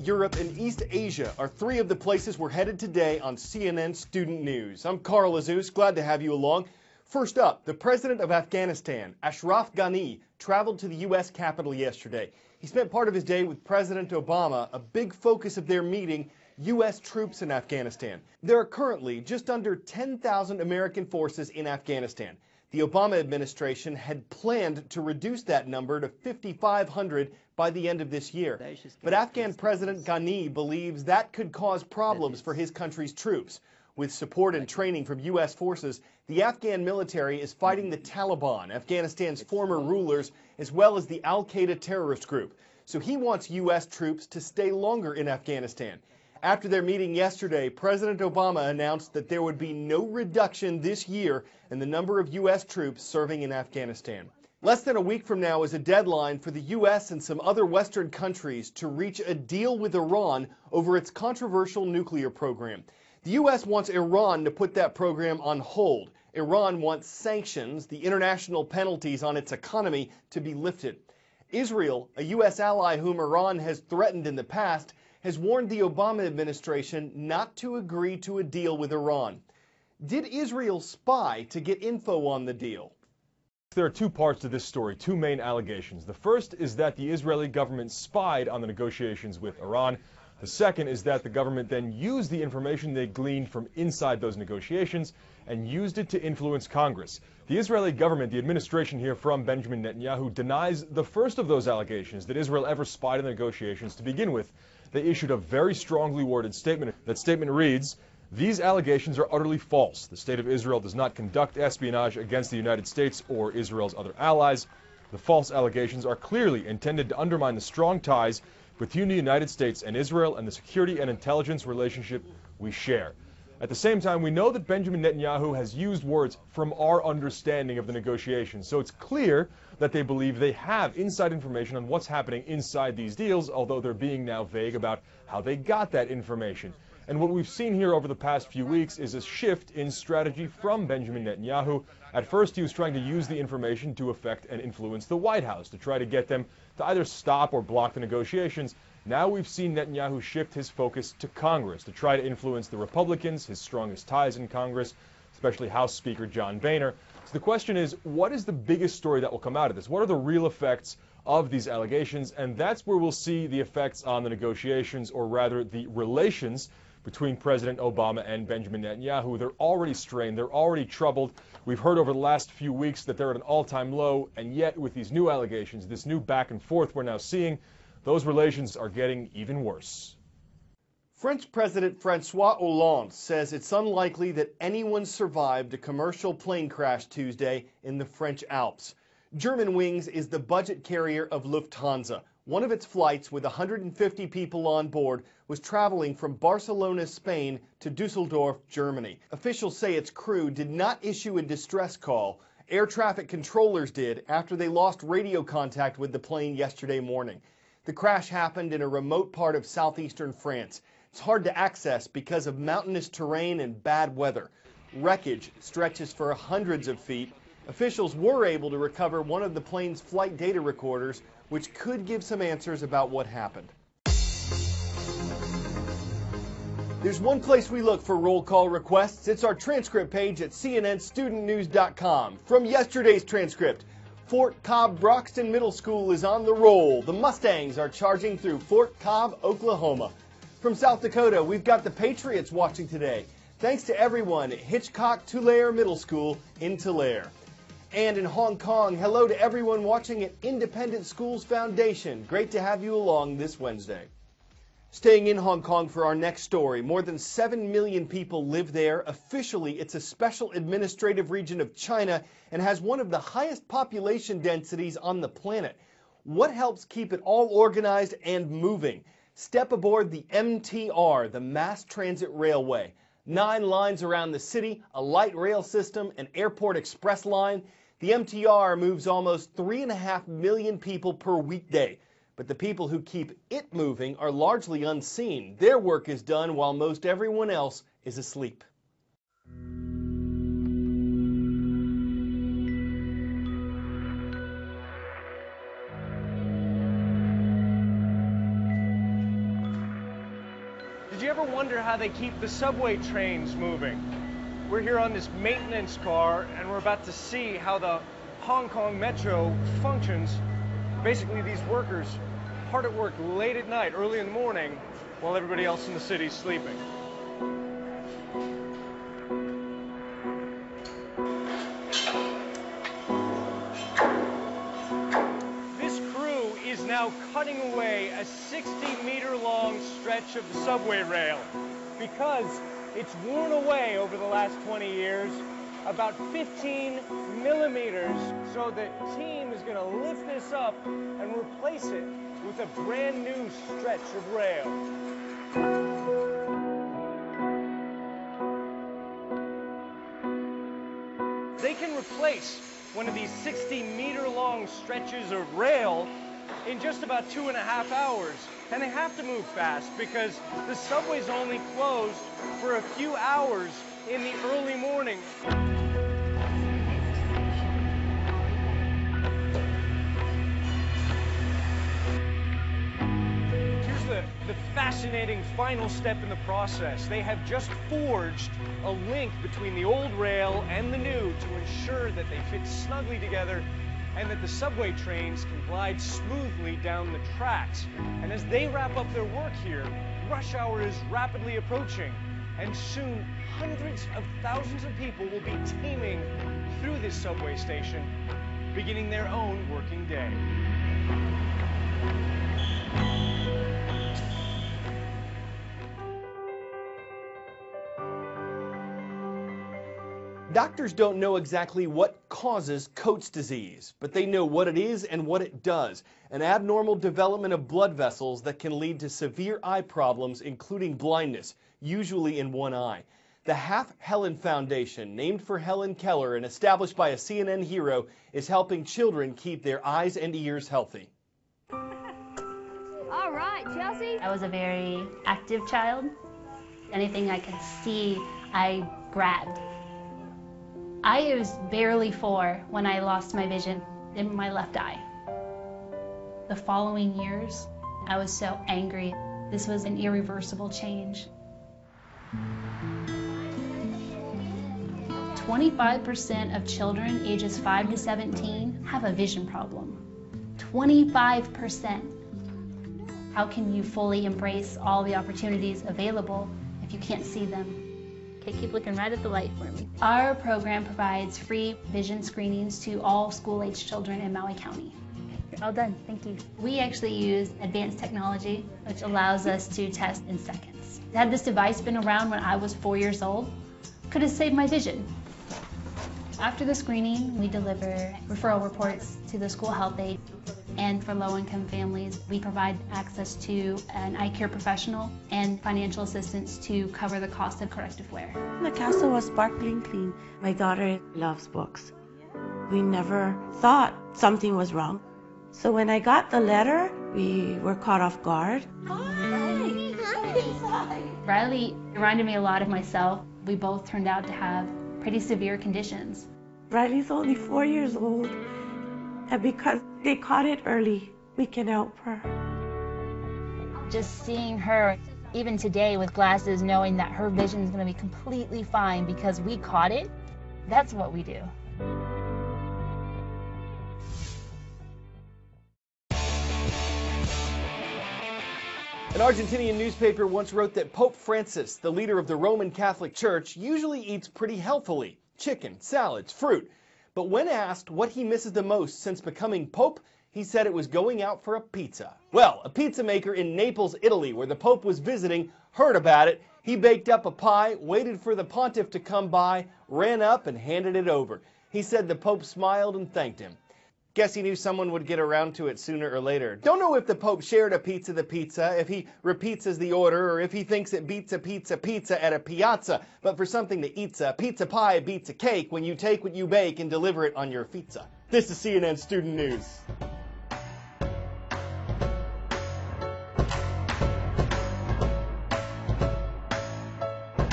Europe, and East Asia are three of the places we're headed today on CNN Student News. I'm Carl Azuz, glad to have you along. First up, the president of Afghanistan, Ashraf Ghani, traveled to the U.S. Capitol yesterday. He spent part of his day with President Obama, a big focus of their meeting, U.S. troops in Afghanistan. There are currently just under 10,000 American forces in Afghanistan. The Obama administration had planned to reduce that number to 5,500 by the end of this year. But Afghan President Ghani believes that could cause problems for his country's troops. With support and training from U.S. forces, the Afghan military is fighting the Taliban, Afghanistan's former rulers, as well as the al-Qaeda terrorist group. So he wants U.S. troops to stay longer in Afghanistan. After their meeting yesterday, President Obama announced that there would be no reduction this year in the number of U.S. troops serving in Afghanistan. Less than a week from now is a deadline for the U.S. and some other Western countries to reach a deal with Iran over its controversial nuclear program. The U.S. wants Iran to put that program on hold. Iran wants sanctions, the international penalties on its economy, to be lifted. Israel, a U.S. ally whom Iran has threatened in the past, has warned the Obama administration not to agree to a deal with Iran. Did Israel spy to get info on the deal? There are two parts to this story, two main allegations. The first is that the Israeli government spied on the negotiations with Iran. The second is that the government then used the information they gleaned from inside those negotiations and used it to influence Congress. The Israeli government, the administration here from Benjamin Netanyahu, denies the first of those allegations, that Israel ever spied on the negotiations to begin with. They issued a very strongly worded statement. That statement reads, "These allegations are utterly false. The State of Israel does not conduct espionage against the United States or Israel's other allies. The false allegations are clearly intended to undermine the strong ties between the United States and Israel and the security and intelligence relationship we share." At the same time, we know that Benjamin Netanyahu has used words "from our understanding of the negotiations." So it's clear that they believe they have inside information on what's happening inside these deals, although they're being now vague about how they got that information. And what we've seen here over the past few weeks is a shift in strategy from Benjamin Netanyahu. At first, he was trying to use the information to affect and influence the White House, to try to get them to either stop or block the negotiations. Now we've seen Netanyahu shift his focus to Congress, to try to influence the Republicans, his strongest ties in Congress, especially House Speaker John Boehner. So the question is, what is the biggest story that will come out of this? What are the real effects of these allegations? And that's where we'll see the effects on the negotiations, or rather the relations between President Obama and Benjamin Netanyahu. They're already strained. They're already troubled. We've heard over the last few weeks that they're at an all-time low, and yet with these new allegations, this new back and forth we're now seeing, those relations are getting even worse. French President François Hollande says it's unlikely that anyone survived a commercial plane crash Tuesday in the French Alps. Germanwings is the budget carrier of Lufthansa. One of its flights with 150 people on board was traveling from Barcelona, Spain to Dusseldorf, Germany. Officials say its crew did not issue a distress call. Air traffic controllers did after they lost radio contact with the plane yesterday morning. The crash happened in a remote part of southeastern France. It's hard to access because of mountainous terrain and bad weather. Wreckage stretches for hundreds of feet. Officials were able to recover one of the plane's flight data recorders, which could give some answers about what happened. There's one place we look for roll call requests. It's our transcript page at cnnstudentnews.com. From yesterday's transcript, Fort Cobb Broxton Middle School is on the roll. The Mustangs are charging through Fort Cobb, Oklahoma. From South Dakota, we've got the Patriots watching today. Thanks to everyone at Hitchcock Tulare Middle School in Tulare. And in Hong Kong, hello to everyone watching at Independent Schools Foundation. Great to have you along this Wednesday. Staying in Hong Kong for our next story, more than 7 million people live there. Officially, it's a special administrative region of China and has one of the highest population densities on the planet. What helps keep it all organized and moving? Step aboard the MTR, the Mass Transit Railway. 9 lines around the city, a light rail system, an airport express line. The MTR moves almost 3.5 million people per weekday. But the people who keep it moving are largely unseen. Their work is done while most everyone else is asleep. wonder how they keep the subway trains moving. We're here on this maintenance car, and we're about to see how the Hong Kong Metro functions. Basically, these workers hard at work late at night, early in the morning, while everybody else in the city's sleeping. This crew is now cutting away a 60-meter-long stretch of the subway rail because it's worn away over the last 20 years about 15 millimeters. So the team is going to lift this up and replace it with a brand new stretch of rail. They can replace one of these 60-meter-long stretches of rail in just about 2.5 hours. And they have to move fast because the subway's only closed for a few hours in the early morning. The fascinating final step in the process. They have just forged a link between the old rail and the new to ensure that they fit snugly together and that the subway trains can glide smoothly down the tracks. And as they wrap up their work here, rush hour is rapidly approaching, and soon hundreds of thousands of people will be teeming through this subway station, beginning their own working day. Doctors don't know exactly what causes Coats disease, but they know what it is and what it does. An abnormal development of blood vessels that can lead to severe eye problems, including blindness, usually in one eye. The Half Helen Foundation, named for Helen Keller and established by a CNN hero, is helping children keep their eyes and ears healthy. All right, Chelsea. I was a very active child. Anything I could see, I grabbed. I was barely 4 when I lost my vision in my left eye. The following years, I was so angry. This was an irreversible change. 25% of children ages 5 to 17 have a vision problem. 25%. How can you fully embrace all the opportunities available if you can't see them? Okay, keep looking right at the light for me. Our program provides free vision screenings to all school-age children in Maui County. All done, thank you. We actually use advanced technology, which allows us to test in seconds. Had this device been around when I was 4 years old, could have saved my vision. After the screening, we deliver referral reports to the school health aide. And for low-income families, we provide access to an eye care professional and financial assistance to cover the cost of corrective wear. The castle was sparkling clean. My daughter loves books. We never thought something was wrong. So when I got the letter, we were caught off guard. Hi. Riley reminded me a lot of myself. We both turned out to have pretty severe conditions. Riley's only 4 years old. And because they caught it early, we can help her. Just seeing her, even today with glasses, knowing that her vision is going to be completely fine because we caught it, that's what we do. An Argentinian newspaper once wrote that Pope Francis, the leader of the Roman Catholic Church, usually eats pretty healthily: chicken, salads, fruit. But when asked what he misses the most since becoming Pope, he said it was going out for a pizza. Well, a pizza maker in Naples, Italy, where the Pope was visiting, heard about it. He baked up a pie, waited for the pontiff to come by, ran up and handed it over. He said the Pope smiled and thanked him. Guess he knew someone would get around to it sooner or later. Don't know if the Pope shared a pizza the pizza, if he repeats as the order, or if he thinks it beats a pizza at a piazza. But for something to eat's a pizza pie beats a cake when you take what you bake and deliver it on your pizza. This is CNN Student News.